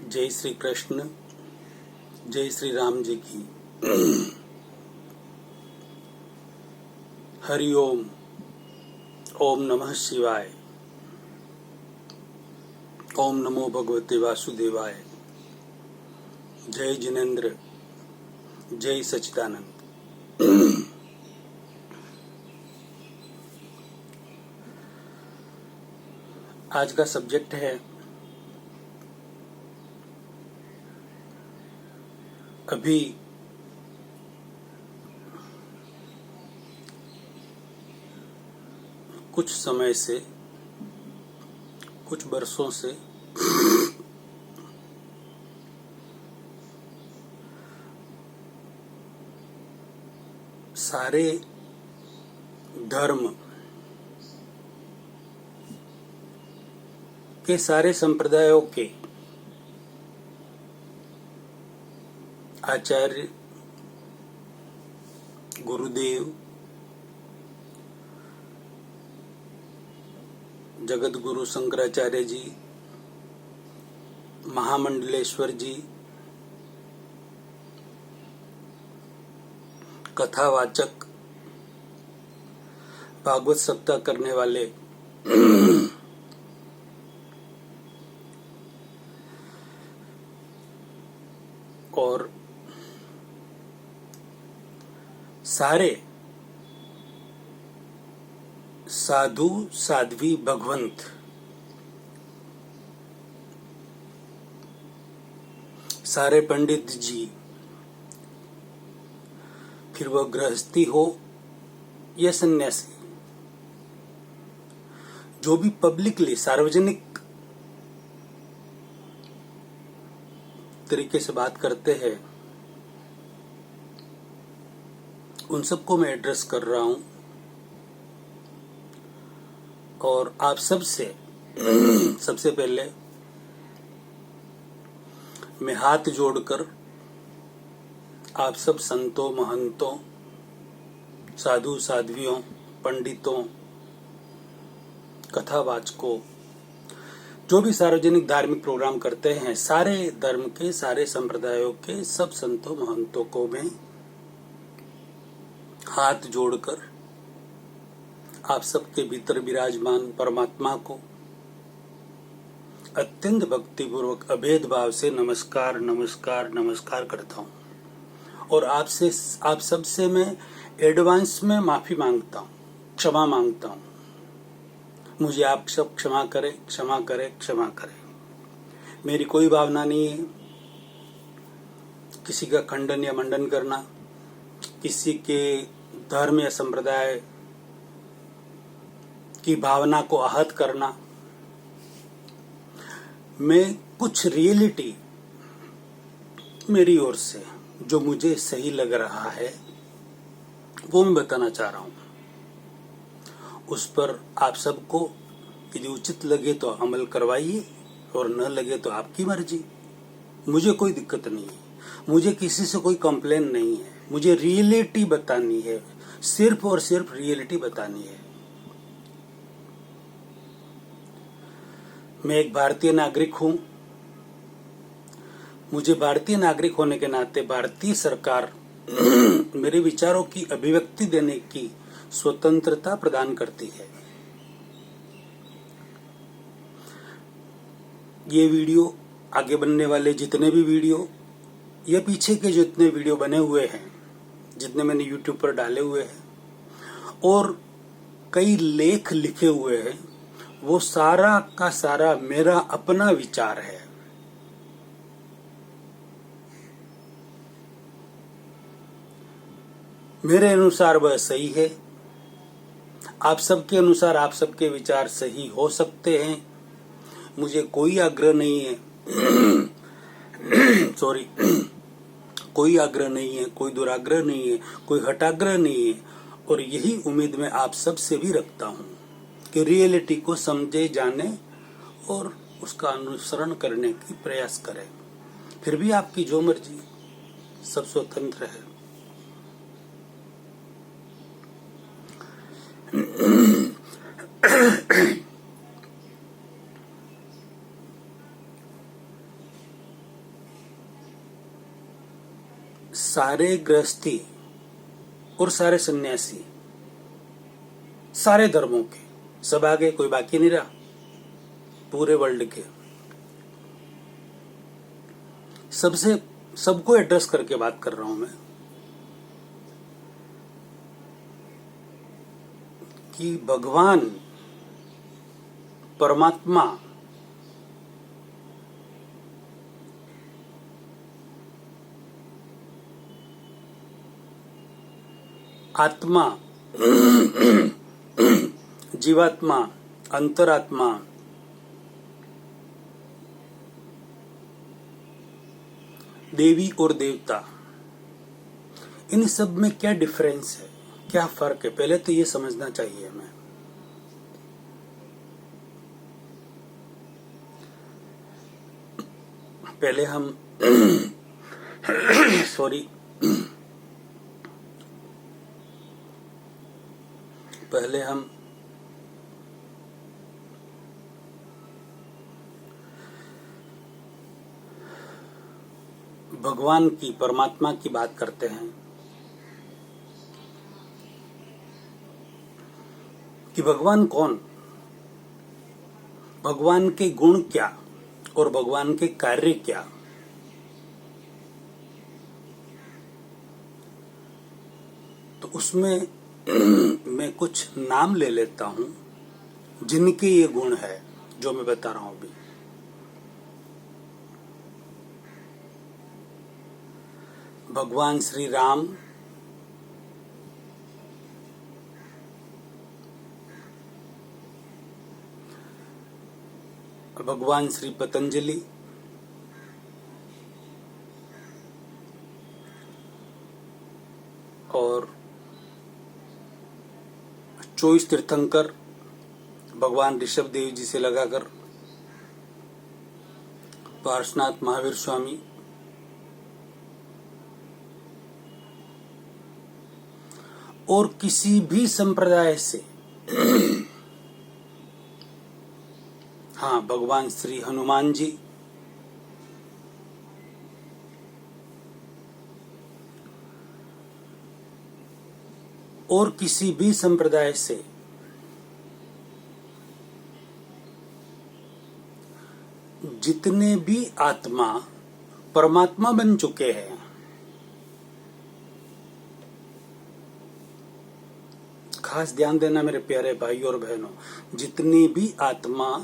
जय श्री कृष्ण, जय श्री राम जी की। हरि ओम। ओम नमः शिवाय। ओम नमो भगवते वासुदेवाय। जय जिनेन्द्र, जय सच्चिदानंद। आज का सब्जेक्ट है अभी कुछ समय से, कुछ वर्षों से सारे धर्म के, सारे संप्रदायों के आचार्य, गुरुदेव, जगत गुरु शंकराचार्य जी, महामंडलेश्वर जी, कथावाचक, भागवत सप्ताह करने वाले, और सारे साधु साध्वी भगवंत, सारे पंडित जी, फिर वह गृहस्थी हो या सन्यासी, जो भी पब्लिकली, सार्वजनिक तरीके से बात करते हैं, उन सबको मैं एड्रेस कर रहा हूं। और आप सबसे सबसे पहले मैं हाथ जोड़कर आप सब संतों, महंतों, साधु साध्वियों, पंडितों, कथावाचकों, जो भी सार्वजनिक धार्मिक प्रोग्राम करते हैं, सारे धर्म के, सारे संप्रदायों के सब संतों महंतों को मैं हाथ जोड़कर आप सबके भीतर विराजमान परमात्मा को अत्यंत भक्तिपूर्वक अभेद भाव से नमस्कार नमस्कार नमस्कार करता हूं। और आप सबसे मैं एडवांस में माफी मांगता हूं, क्षमा मांगता हूं। मुझे आप सब क्षमा करें, क्षमा करें, क्षमा करें। मेरी कोई भावना नहीं है किसी का खंडन या मंडन करना, किसी के धर्म या संप्रदाय की भावना को आहत करना। मैं कुछ रियलिटी मेरी ओर से जो मुझे सही लग रहा है वो मैं बताना चाह रहा हूं। उस पर आप सबको यदि उचित लगे तो अमल करवाइए और न लगे तो आपकी मर्जी। मुझे कोई दिक्कत नहीं है, मुझे किसी से कोई कंप्लेन नहीं है। मुझे रियलिटी बतानी है, सिर्फ और सिर्फ रियलिटी बतानी है। मैं एक भारतीय नागरिक हूं। मुझे भारतीय नागरिक होने के नाते भारतीय सरकार मेरे विचारों की अभिव्यक्ति देने की स्वतंत्रता प्रदान करती है। ये वीडियो, आगे बनने वाले जितने भी वीडियो, ये पीछे के जितने वीडियो बने हुए हैं, जितने मैंने YouTube पर डाले हुए हैं और कई लेख लिखे हुए हैं, वो सारा का सारा मेरा अपना विचार है। मेरे अनुसार वह सही है। आप सबके अनुसार आप सबके विचार सही हो सकते हैं। मुझे कोई आग्रह नहीं है सॉरी कोई आग्रह नहीं है, कोई दुराग्रह नहीं है, कोई हटाग्रह नहीं है। और यही उम्मीद मैं आप सब से भी रखता हूं कि रियलिटी को समझे, जाने और उसका अनुसरण करने की प्रयास करें। फिर भी आपकी जो मर्जी, सब स्वतंत्र है। सारे गृहस्थी और सारे सन्यासी, सारे धर्मों के, सब आ गए, कोई बाकी नहीं रहा, पूरे वर्ल्ड के सबसे, सबको एड्रेस करके बात कर रहा हूं मैं कि भगवान परमात्मा आत्मा, जीवात्मा, अंतरात्मा, देवी और देवता, इन सब में क्या डिफरेंस है, क्या फर्क है, पहले तो ये समझना चाहिए हमें। पहले हम सॉरी पहले हम भगवान की, परमात्मा की बात करते हैं कि भगवान कौन, भगवान के गुण क्या और भगवान के कार्य क्या। तो उसमें मैं कुछ नाम ले लेता हूं जिनके ये गुण है जो मैं बता रहा हूं अभी। भगवान श्री राम, भगवान श्री पतंजलि, और 24 तीर्थंकर भगवान ऋषभ देव जी से लगाकर पार्श्वनाथ महावीर स्वामी, और किसी भी संप्रदाय से, हाँ, भगवान श्री हनुमान जी, और किसी भी संप्रदाय से जितने भी आत्मा परमात्मा बन चुके हैं, खास ध्यान देना मेरे प्यारे भाई और बहनों, जितनी भी आत्मा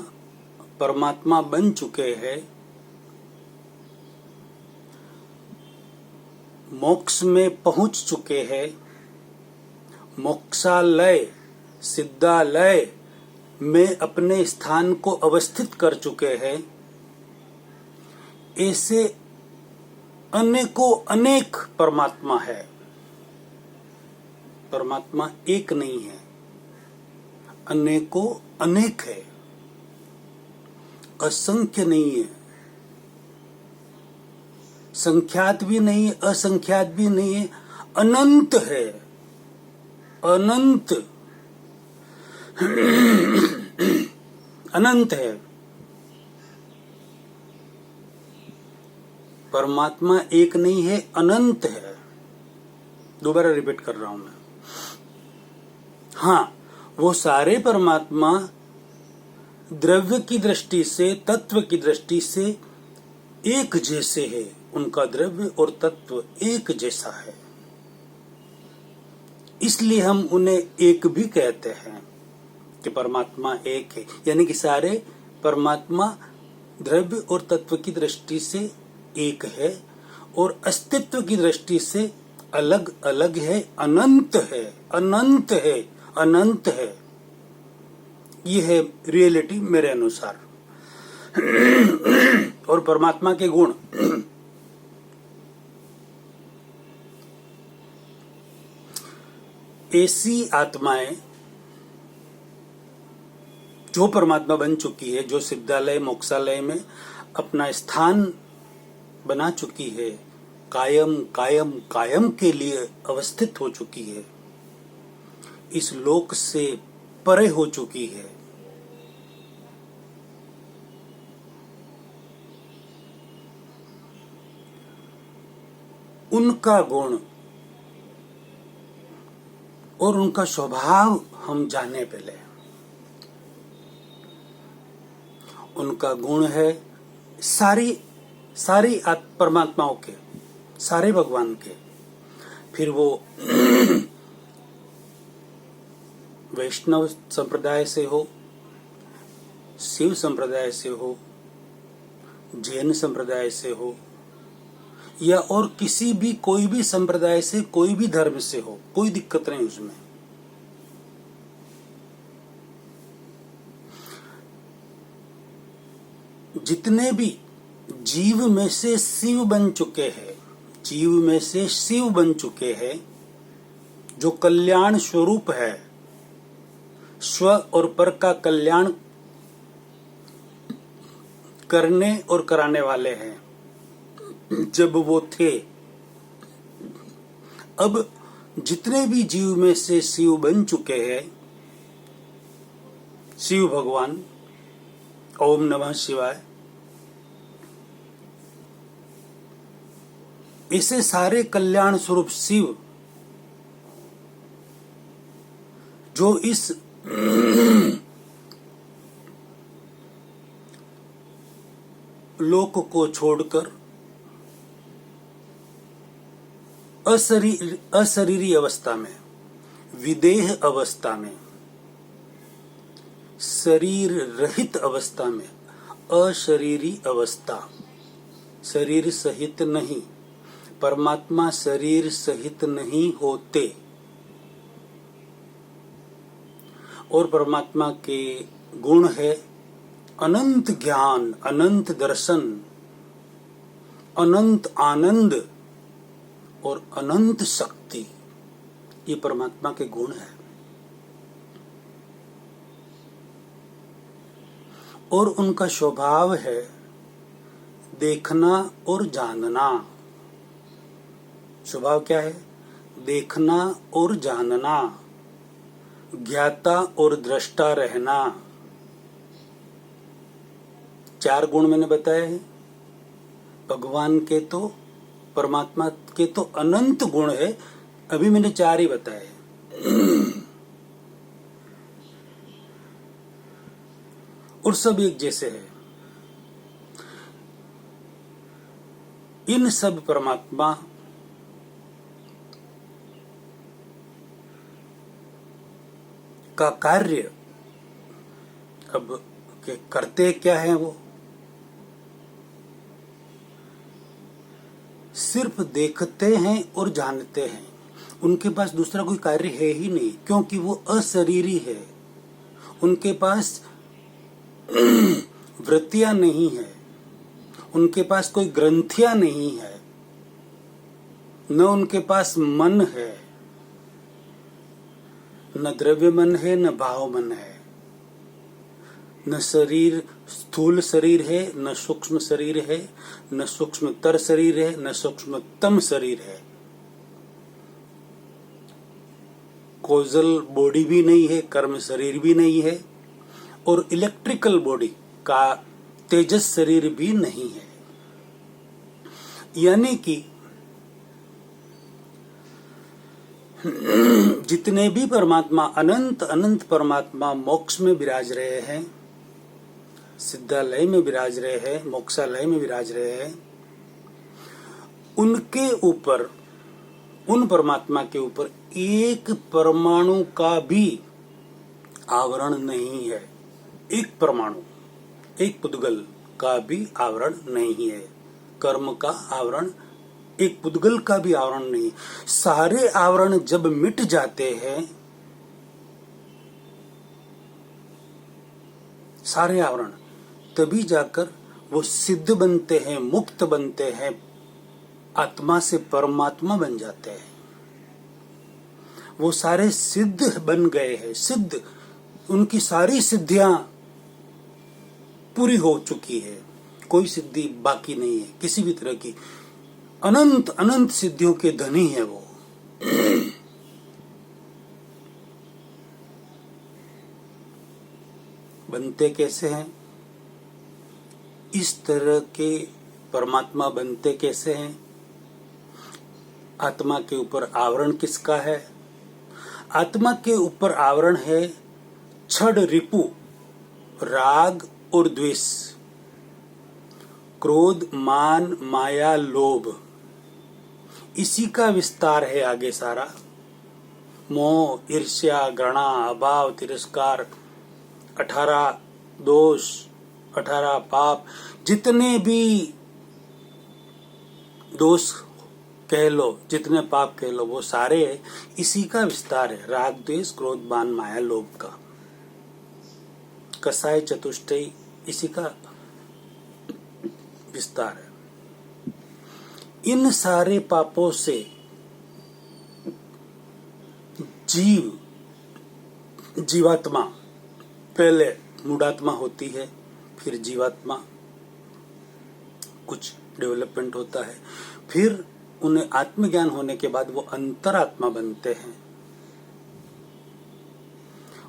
परमात्मा बन चुके हैं, मोक्ष में पहुंच चुके हैं, मोक्षालय, सिद्धालय में अपने स्थान को अवस्थित कर चुके हैं, ऐसे अनेकों अनेक परमात्मा है। परमात्मा एक नहीं है, अनेकों अनेक है, असंख्य नहीं है, संख्यात भी नहीं है, असंख्यात भी नहीं है, अनंत है, अनंत अनंत है। परमात्मा एक नहीं है, अनंत है। दोबारा रिपीट कर रहा हूं मैं। हाँ, वो सारे परमात्मा द्रव्य की दृष्टि से, तत्व की दृष्टि से एक जैसे है, उनका द्रव्य और तत्व एक जैसा है, इसलिए हम उन्हें एक भी कहते हैं कि परमात्मा एक है। यानी कि सारे परमात्मा द्रव्य और तत्व की दृष्टि से एक है और अस्तित्व की दृष्टि से अलग अलग है, अनंत है, अनंत है, अनंत है। ये है रियलिटी मेरे अनुसार। और परमात्मा के गुण, ऐसी आत्माएं जो परमात्मा बन चुकी है, जो सिद्धालय मोक्षालय में अपना स्थान बना चुकी है, कायम कायम कायम के लिए अवस्थित हो चुकी है, इस लोक से परे हो चुकी है, उनका गुण और उनका स्वभाव हम जाने पहले। उनका गुण है सारी परमात्माओं के, सारे भगवान के, फिर वो वैष्णव संप्रदाय से हो, शिव संप्रदाय से हो, जैन संप्रदाय से हो, या और किसी भी कोई भी संप्रदाय से, कोई भी धर्म से हो, कोई दिक्कत नहीं उसमें। जितने भी जीव में से शिव बन चुके हैं, जीव में से शिव बन चुके हैं, जो कल्याण स्वरूप है, स्व और पर का कल्याण करने और कराने वाले हैं, जब वो थे। अब जितने भी जीव में से शिव बन चुके हैं, शिव भगवान, ओम नमः शिवाय, ऐसे सारे कल्याण स्वरूप शिव जो इस लोक को छोड़कर अशरीरी अवस्था में, विदेह अवस्था में, शरीर रहित अवस्था में, अशरीरी अवस्था, शरीर सहित नहीं, परमात्मा शरीर सहित नहीं होते, और परमात्मा के गुण है अनंत ज्ञान, अनंत दर्शन, अनंत आनंद और अनंत शक्ति। ये परमात्मा के गुण है। और उनका स्वभाव है देखना और जानना। स्वभाव क्या है? देखना और जानना, ज्ञाता और दृष्टा रहना। 4 गुण मैंने बताए हैं। भगवान के तो, परमात्मा के तो अनंत गुण है, अभी मैंने 4 ही बताए। और सब एक जैसे है। इन सब परमात्मा का कार्य अब के करते क्या है? वो सिर्फ देखते हैं और जानते हैं। उनके पास दूसरा कोई कार्य है ही नहीं, क्योंकि वो अशरीरी है। उनके पास वृत्तियां नहीं है, उनके पास कोई ग्रंथियां नहीं है, न उनके पास मन है, न द्रव्य मन है, न भाव मन है, न शरीर, स्थूल शरीर है, न सूक्ष्म शरीर है, न सूक्ष्मतर शरीर है, न सूक्ष्मतम शरीर है। कोजल बॉडी भी नहीं है, कर्म शरीर भी नहीं है, और इलेक्ट्रिकल बॉडी का तेजस शरीर भी नहीं है। यानी कि जितने भी परमात्मा, अनंत अनंत परमात्मा मोक्ष में विराज रहे हैं, सिद्धालय में विराज रहे हैं, मोक्षालय में विराज रहे हैं, उनके ऊपर, उन परमात्मा के ऊपर एक परमाणु का भी आवरण नहीं है। एक परमाणु, एक पुद्गल का भी आवरण नहीं है। कर्म का आवरण, एक पुद्गल का भी आवरण नहीं। सारे आवरण जब मिट जाते हैं, सारे आवरण, तभी जाकर वो सिद्ध बनते हैं, मुक्त बनते हैं, आत्मा से परमात्मा बन जाते हैं। वो सारे सिद्ध बन गए हैं, सिद्ध, उनकी सारी सिद्धियां पूरी हो चुकी है, कोई सिद्धि बाकी नहीं है किसी भी तरह की। अनंत अनंत सिद्धियों के धनी है वो। बनते कैसे हैं? इस तरह के परमात्मा बनते कैसे हैं? आत्मा के ऊपर आवरण किसका है? आत्मा के ऊपर आवरण है छड़ रिपु, राग और द्वेष, क्रोध, मान, माया, लोभ। इसी का विस्तार है आगे सारा। मोह, ईर्ष्या, घृणा, अभाव, तिरस्कार, 18 दोष, 18 पाप, जितने भी दोष कह लो, जितने पाप कह लो, वो सारे इसी का विस्तार है। राग, द्वेष, क्रोध, मान, माया, लोभ का कसाय चतुष्टय, इसी का विस्तार है। इन सारे पापों से जीवात्मा पहले मूढ़ात्मा होती है, फिर जीवात्मा, कुछ डेवलपमेंट होता है, फिर उन्हें आत्मज्ञान होने के बाद वो अंतरात्मा बनते हैं,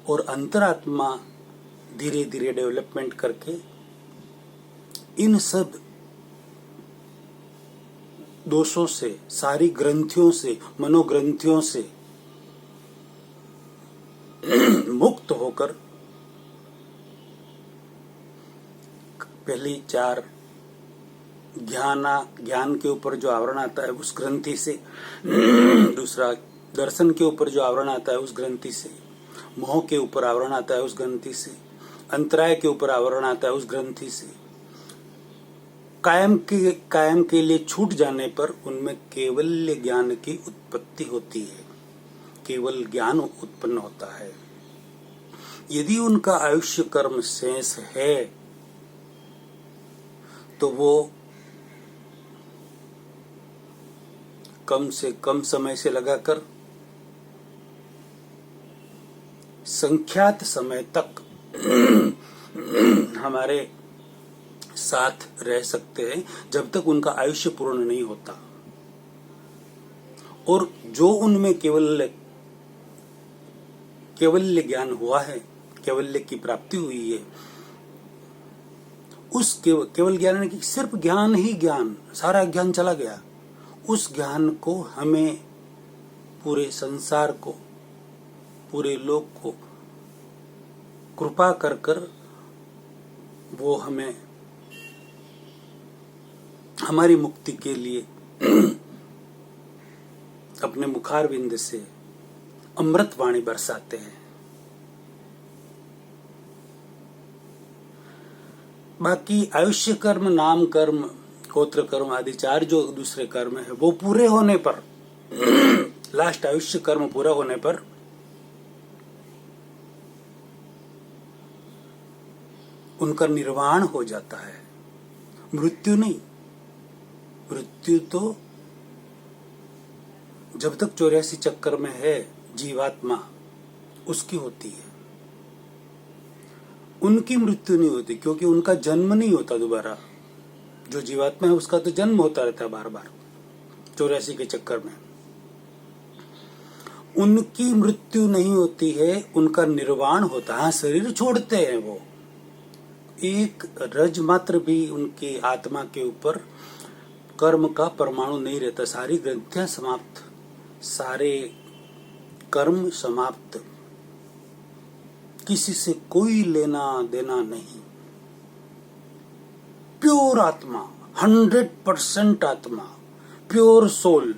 और अंतरात्मा धीरे धीरे डेवलपमेंट करके इन सब दोषों से, सारी ग्रंथियों से, मनोग्रंथियों से मुक्त होकर पहली 4 ज्ञान के ऊपर जो आवरण आता है उस ग्रंथि से, दूसरा दर्शन के ऊपर जो आवरण आता है उस ग्रंथि से, मोह के ऊपर आवरण आता है उस ग्रंथि से, अंतराय के ऊपर आवरण आता है उस ग्रंथि से, कायम के लिए छूट जाने पर उनमें केवल ज्ञान की उत्पत्ति होती है, केवल ज्ञान उत्पन्न होता है। यदि उनका आयुष्य कर्म शेष है तो वो कम से कम समय से लगाकर संख्यात समय तक हमारे साथ रह सकते हैं, जब तक उनका आयुष्य पूर्ण नहीं होता। और जो उनमें केवल्य ज्ञान हुआ है, केवल्य की प्राप्ति हुई है, उस केवल ज्ञान यानी कि सिर्फ ज्ञान ही ज्ञान, सारा ज्ञान चला गया, उस ज्ञान को हमें, पूरे संसार को, पूरे लोक को कृपा कर वो हमें हमारी मुक्ति के लिए अपने मुखारविंद से अमृत वाणी बरसाते हैं। बाकी आयुष्य कर्म, नाम कर्म, गोत्र कर्म आदि 4 जो दूसरे कर्म है, वो पूरे होने पर लास्ट आयुष्य कर्म पूरा होने पर उनका निर्वाण हो जाता है, मृत्यु नहीं। मृत्यु तो जब तक 84 चक्कर में है जीवात्मा, उसकी होती है, उनकी मृत्यु नहीं होती, क्योंकि उनका जन्म नहीं होता दोबारा। जो जीवात्मा है उसका तो जन्म होता रहता है बार बार 84 के चक्कर में। उनकी मृत्यु नहीं होती है, उनका निर्वाण होता है। हाँ, शरीर छोड़ते हैं वो, एक रज मात्र भी उनकी आत्मा के ऊपर कर्म का परमाणु नहीं रहता। सारी ग्रंथियां समाप्त, सारे कर्म समाप्त, किसी से कोई लेना देना नहीं। प्योर आत्मा, 100% आत्मा, प्योर सोल।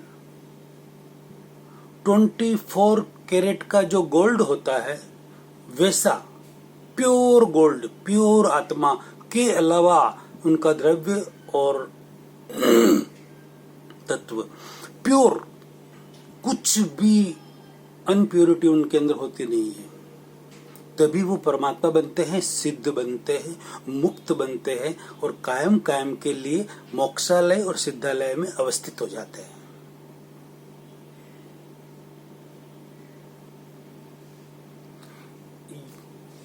24 कैरेट का जो गोल्ड होता है वैसा प्योर गोल्ड, प्योर आत्मा के अलावा उनका द्रव्य और तत्व प्योर, कुछ भी अनप्योरिटी उनके अंदर होती नहीं है। तभी वो परमात्मा बनते हैं, सिद्ध बनते हैं, मुक्त बनते हैं, और कायम कायम के लिए मोक्षालय और सिद्धालय में अवस्थित हो जाते हैं।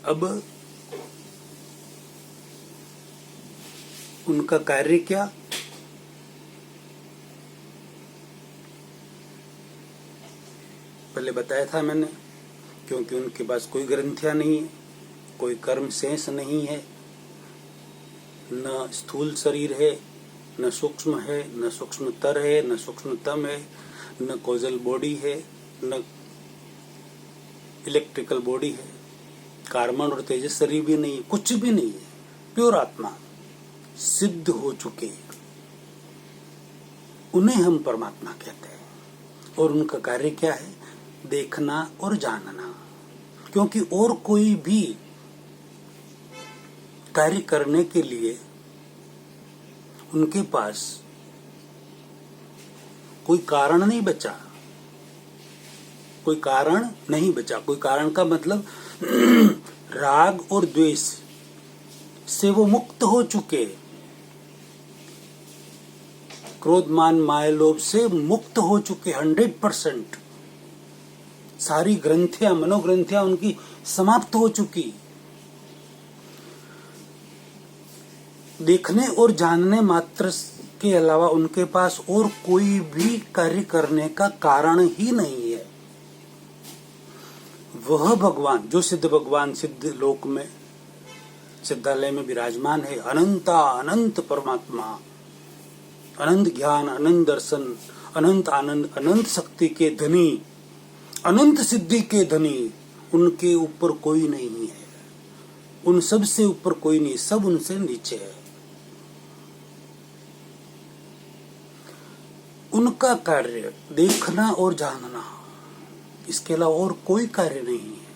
अब उनका कार्य क्या? पहले बताया था मैंने, क्योंकि उनके पास कोई ग्रंथियां नहीं है, कोई कर्म शेष नहीं है, न स्थूल शरीर है, न सूक्ष्म है, न सूक्ष्मतर है, न सूक्ष्मतम है, न कॉजल बॉडी है, न इलेक्ट्रिकल बॉडी है, कार्बन और तेजस शरीर भी नहीं है, कुछ भी नहीं है। प्योर आत्मा सिद्ध हो चुके, उन्हें हम परमात्मा कहते हैं। और उनका कार्य क्या है? देखना और जानना। क्योंकि और कोई भी कार्य करने के लिए उनके पास कोई कारण नहीं बचा। कोई कारण नहीं बचा। कोई कारण का मतलब राग और द्वेष से वो मुक्त हो चुके, क्रोध मान माया लोभ से मुक्त हो चुके 100%। सारी ग्रंथियां, मनोग्रंथियां उनकी समाप्त हो चुकी। देखने और जानने मात्र के अलावा उनके पास और कोई भी कार्य करने का कारण ही नहीं है। वह भगवान जो सिद्ध भगवान सिद्ध लोक में सिद्धालय में विराजमान है, अनंता अनंत परमात्मा, अनंत ज्ञान, अनंत दर्शन, अनंत आनंद, अनंत शक्ति के धनी, अनंत सिद्धि के धनी, उनके ऊपर कोई नहीं है। उन सब से ऊपर कोई नहीं, सब उनसे नीचे है। उनका कार्य देखना और जानना, इसके अलावा और कोई कार्य नहीं है।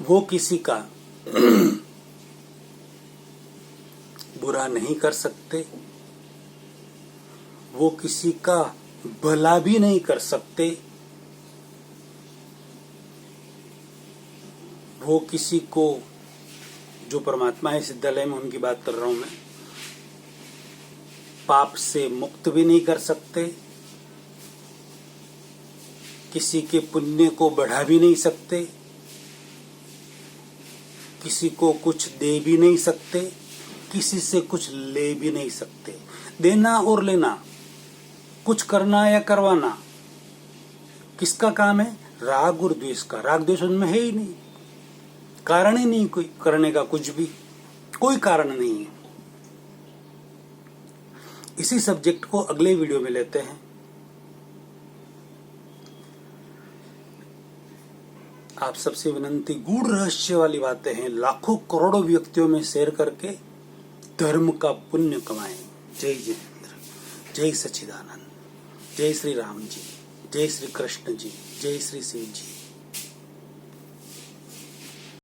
वो किसी का बुरा नहीं कर सकते, वो किसी का भला भी नहीं कर सकते, वो किसी को, जो परमात्मा है सिद्धालय में उनकी बात कर रहा हूं मैं, पाप से मुक्त भी नहीं कर सकते, किसी के पुण्य को बढ़ा भी नहीं सकते, किसी को कुछ दे भी नहीं सकते, किसी से कुछ ले भी नहीं सकते। देना और लेना, कुछ करना या करवाना, किसका काम है? राग और द्वेष का। राग द्वेष उनमें है ही नहीं, कारण ही नहीं कोई करने का, कुछ भी कोई कारण नहीं है। इसी सब्जेक्ट को अगले वीडियो में लेते हैं। आप सबसे विनंती, गूढ़ रहस्य वाली बातें हैं, लाखों करोड़ों व्यक्तियों में शेयर करके धर्म का पुण्य कमाएं। जय जितेंद्र, जय सच्चिदानंद, जय श्री राम जी, जय श्री कृष्ण जी, जय श्री शिव जी।